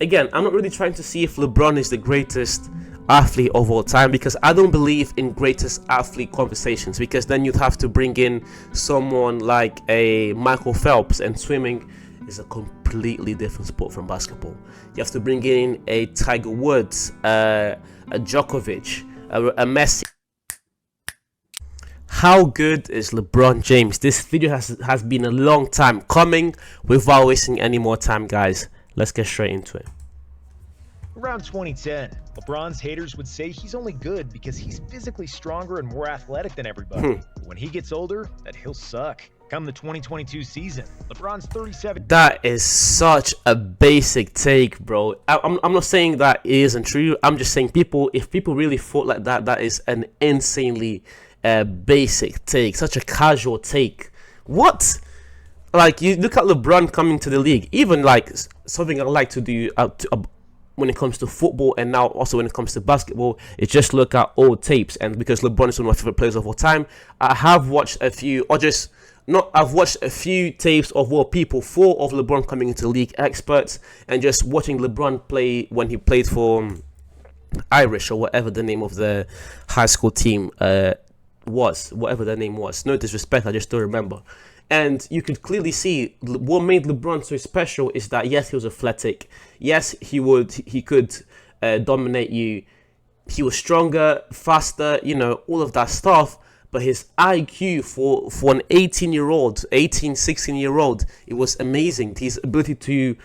Again, I'm not really trying to see if LeBron is the greatest athlete of all time, because I don't believe in greatest athlete conversations, because then you'd have to bring in someone like a Michael Phelps, and swimming is a completely different sport from basketball. You have to bring in a Tiger Woods, a Djokovic, a Messi. How good is LeBron James? This video has been a long time coming. Without wasting any more time, guys, let's get straight into it. Around 2010, LeBron's haters would say he's only good because he's physically stronger and more athletic than everybody. But when he gets older, that he'll suck. Come the 2022 season, LeBron's 37. That is such a basic take, bro. I'm not saying that it isn't true. I'm just saying if people really thought like that, that is an insanely basic take, such a casual take. What? Like, you look at LeBron coming to the league, even like something I like to do when it comes to football, and now also when it comes to basketball, is just look at old tapes. And because LeBron is one of my favorite players of all time, I have watched a few, I've watched a few tapes of what people thought of LeBron coming into the league, experts, and just watching LeBron play when he played for Irish, or whatever the name of the high school team was, whatever their name was. No disrespect, I just don't remember. And you could clearly see what made LeBron so special is that, yes, he was athletic. Yes, he could dominate you. He was stronger, faster, all of that stuff. But his IQ for an 16-year-old, it was amazing. His ability to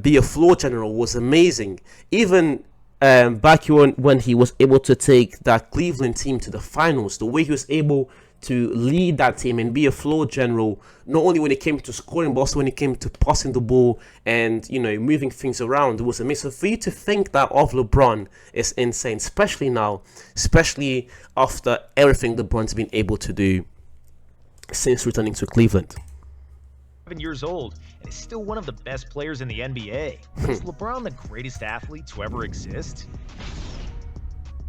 be a floor general was amazing. Even back when he was able to take that Cleveland team to the finals, the way he was able to lead that team and be a floor general, not only when it came to scoring, but also when it came to passing the ball and, moving things around, it was amazing. So for you to think that of LeBron is insane, especially now, especially after everything LeBron's been able to do since returning to Cleveland. 7 years old and is still one of the best players in the NBA. Is LeBron the greatest athlete to ever exist?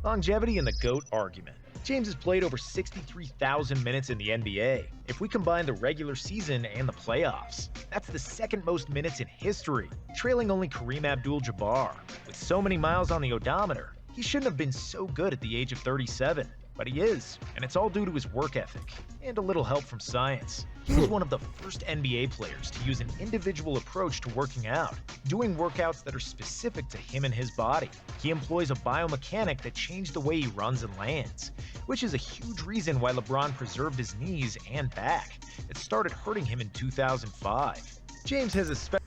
Longevity and the GOAT argument. James has played over 63,000 minutes in the NBA. If we combine the regular season and the playoffs, that's the second most minutes in history, trailing only Kareem Abdul-Jabbar. With so many miles on the odometer, he shouldn't have been so good at the age of 37. But he is, and it's all due to his work ethic and a little help from science. He was one of the first NBA players to use an individual approach to working out, doing workouts that are specific to him and his body. He employs a biomechanic that changed the way he runs and lands, which is a huge reason why LeBron preserved his knees and back. It started hurting him in 2005. James has a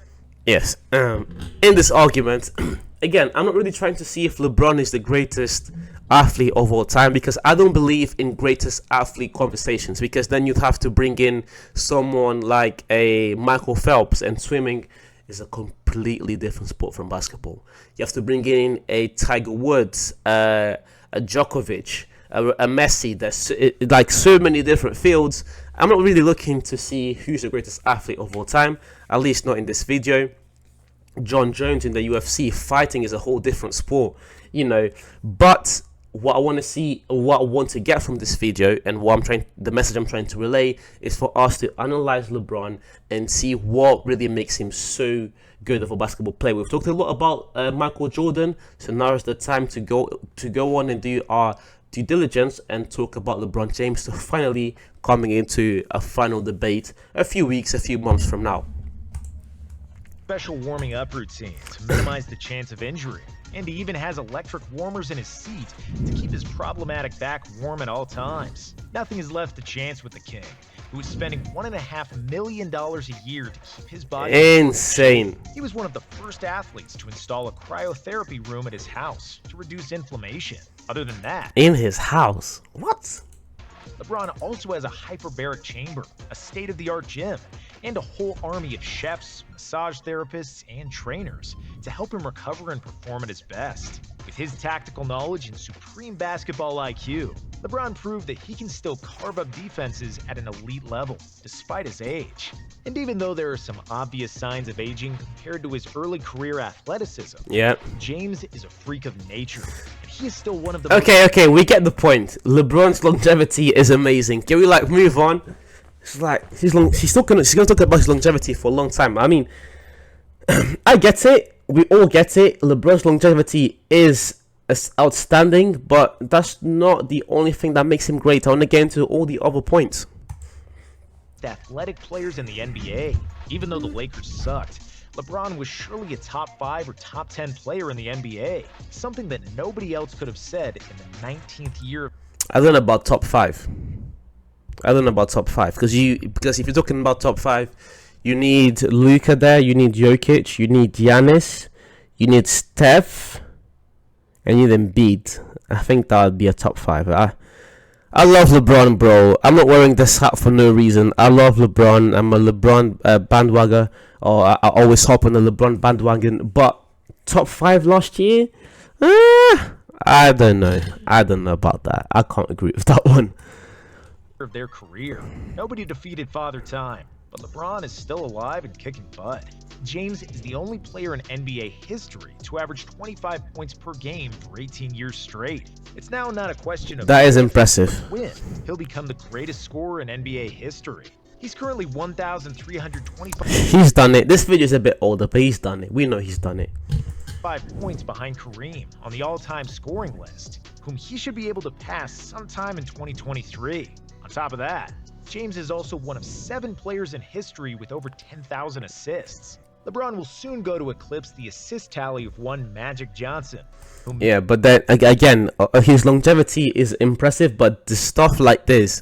Yes, in this argument, again, I'm not really trying to see if LeBron is the greatest athlete of all time, because I don't believe in greatest athlete conversations, because then you'd have to bring in someone like a Michael Phelps, and swimming is a completely different sport from basketball. You have to bring in a Tiger Woods, a Djokovic, a Messi. There's like so many different fields. I'm not really looking to see who's the greatest athlete of all time, at least not in this video. John Jones in the UFC, fighting is a whole different sport, but what I want to see, what I want to get from this video, and the message I'm trying to relay, is for us to analyze LeBron and see what really makes him so good of a basketball player. We've talked a lot about Michael Jordan, so now is the time to go on and do our due diligence and talk about LeBron James, so finally coming into a final debate a few months from now. Special warming up routine to minimize the chance of injury. And he even has electric warmers in his seat to keep his problematic back warm at all times. Nothing is left to chance with the king, who is spending $1.5 million a year to keep his body insane. He was one of the first athletes to install a cryotherapy room at his house to reduce inflammation. Other than that, in his house, what? LeBron also has a hyperbaric chamber, a state-of-the-art gym, and a whole army of chefs, massage therapists, and trainers to help him recover and perform at his best. With his tactical knowledge and supreme basketball IQ, LeBron proved that he can still carve up defenses at an elite level, despite his age. And even though there are some obvious signs of aging compared to his early career athleticism, James is a freak of nature, and he is still one of the Okay, we get the point. LeBron's longevity is amazing. Can we move on? It's like he's gonna talk about his longevity for a long time. I mean, I get it. We all get it. LeBron's longevity is outstanding, but that's not the only thing that makes him great. I want to get into all the other points. Athletic players in the NBA. Even though the Lakers sucked, LeBron was surely a top 5 or top 10 player in the NBA, something that nobody else could have said in the 19th year. I don't know about top 5. I don't know about top 5 because if you're talking about top 5, you need Luka there, you need Jokic, you need Giannis, you need Steph, and you need Embiid. I think that would be a top 5. I love LeBron, bro. I'm not wearing this hat for no reason. I love LeBron. I'm a LeBron bandwagon, or I always hop on the LeBron bandwagon. But top 5 last year? I don't know. I don't know about that. I can't agree with that one. Of their career, nobody defeated Father Time, but LeBron is still alive and kicking butt. James is the only player in NBA history to average 25 points per game for 18 years straight. It's now not a question of that is impressive. When he'll become the greatest scorer in NBA history. He's currently 1,325. He's done it. This video is a bit older, but he's done it. We know he's done it. 5 points behind Kareem on the all-time scoring list, whom he should be able to pass sometime in 2023. On top of that, James is also one of 7 players in history with over 10,000 assists. LeBron will soon go to eclipse the assist tally of one Magic Johnson. Yeah, but then again, his longevity is impressive, but the stuff like this,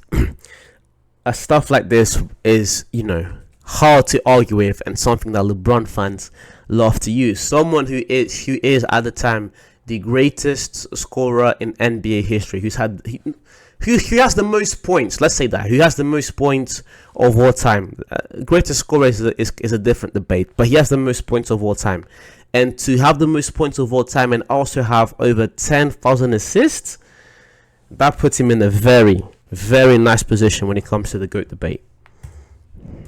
stuff like this is, you know, hard to argue with, and something that LeBron fans love to use. Someone who is at the time the greatest scorer in NBA history, who has the most points. Let's say that who has the most points of all time. Greatest scorer is a different debate, but he has the most points of all time. And to have the most points of all time and also have over 10,000 assists, that puts him in a very, very nice position when it comes to the GOAT debate.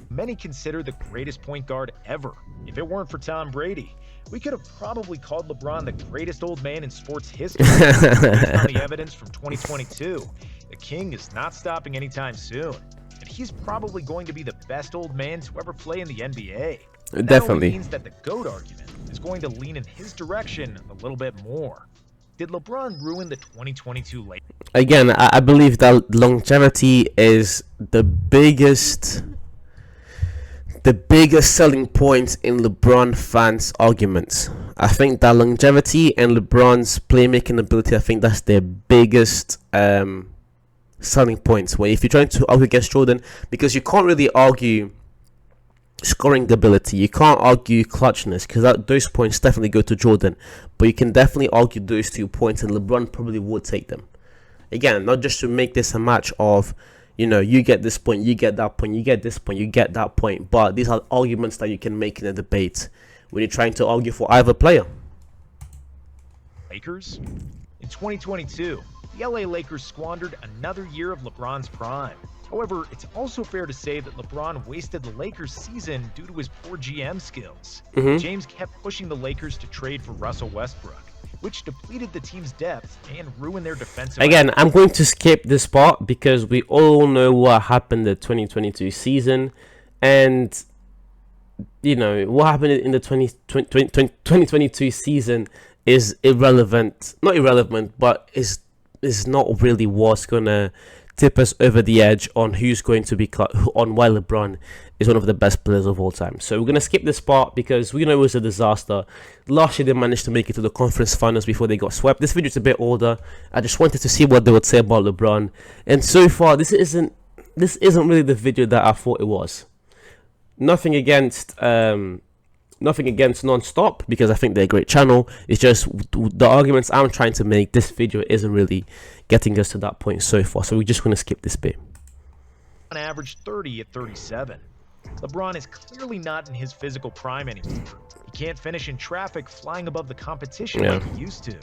Many consider the greatest point guard ever. If it weren't for Tom Brady, we could have probably called LeBron the greatest old man in sports history. Based on the evidence from 2022, the King is not stopping anytime soon, and he's probably going to be the best old man to ever play in the NBA. That Definitely only means that the GOAT argument is going to lean in his direction a little bit more. Did LeBron ruin the 2022 Lakers? Again, I believe that longevity is the biggest selling point in LeBron fans' arguments. I think that longevity and LeBron's playmaking ability, I think that's their biggest selling points. Where if you're trying to argue against Jordan, because you can't really argue scoring ability, you can't argue clutchness, because those points definitely go to Jordan, but you can definitely argue those 2 points, and LeBron probably would take them. Again, not just to make this a match of, you know, you get this point, you get that point, you get this point, you get that point. But these are arguments that you can make in a debate when you're trying to argue for either player. Lakers? In 2022, the LA Lakers squandered another year of LeBron's prime. However, it's also fair to say that LeBron wasted the Lakers season due to his poor GM skills. James kept pushing the Lakers to trade for Russell Westbrook, which depleted the team's depth and ruined their defensive. Again, I'm going to skip this part because we all know what happened the 2022 season, and you know what happened in the 2022 season is irrelevant. Not irrelevant, but is not really what's gonna tip us over the edge on who's going to be on why LeBron is one of the best players of all time. So we're going to skip this part because we know it was a disaster. Last year they managed to make it to the conference finals before they got swept. This video is a bit older. I just wanted to see what they would say about LeBron. And so far this isn't really the video that I thought it was. Nothing against Non-Stop, because I think they're a great channel. It's just the arguments I'm trying to make, this video isn't really getting us to that point so far. So we're just going to skip this bit. On average 30 at 37. LeBron is clearly not in his physical prime anymore. He can't finish in traffic flying above the competition like he used to.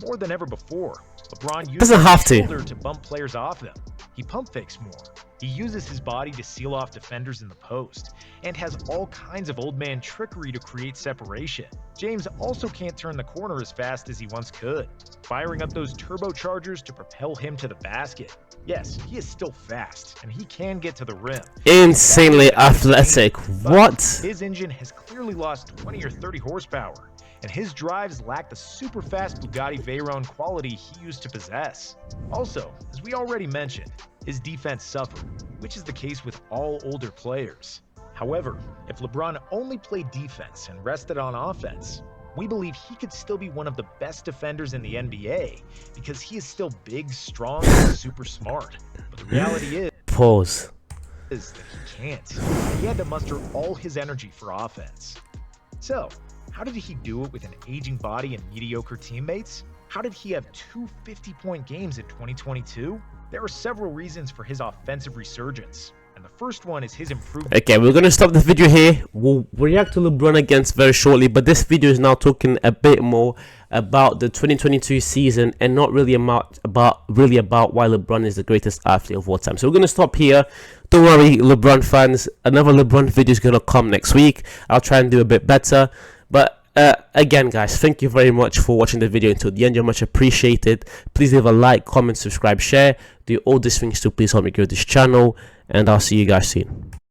More than ever before, LeBron uses his shoulder to bump players off them. He pump fakes more. He uses his body to seal off defenders in the post, and has all kinds of old man trickery to create separation. James also can't turn the corner as fast as he once could, firing up those turbochargers to propel him to the basket. Yes, he is still fast, and he can get to the rim. Insanely athletic. What? His engine has clearly lost 20 or 30 horsepower, and his drives lack the super fast Bugatti Veyron quality he used to possess. Also, as we already mentioned, his defense suffered, which is the case with all older players. However, if LeBron only played defense and rested on offense, we believe he could still be one of the best defenders in the NBA because he is still big, strong, and super smart. But the reality is that he can't. He had to muster all his energy for offense. So, how did he do it with an aging body and mediocre teammates? How did he have two 50-point games in 2022? There are several reasons for his offensive resurgence. And the first one is his improvement. Okay, we're going to stop the video here. We'll react to LeBron against very shortly, but this video is now talking a bit more about the 2022 season and not really about why LeBron is the greatest athlete of all time. So we're going to stop here. Don't worry, LeBron fans, another LeBron video is going to come next week. I'll try and do a bit better. But again, guys, thank you very much for watching the video until the end. You're much appreciated. Please leave a like, comment, subscribe, share. Do all these things to please help me grow this channel, and I'll see you guys soon.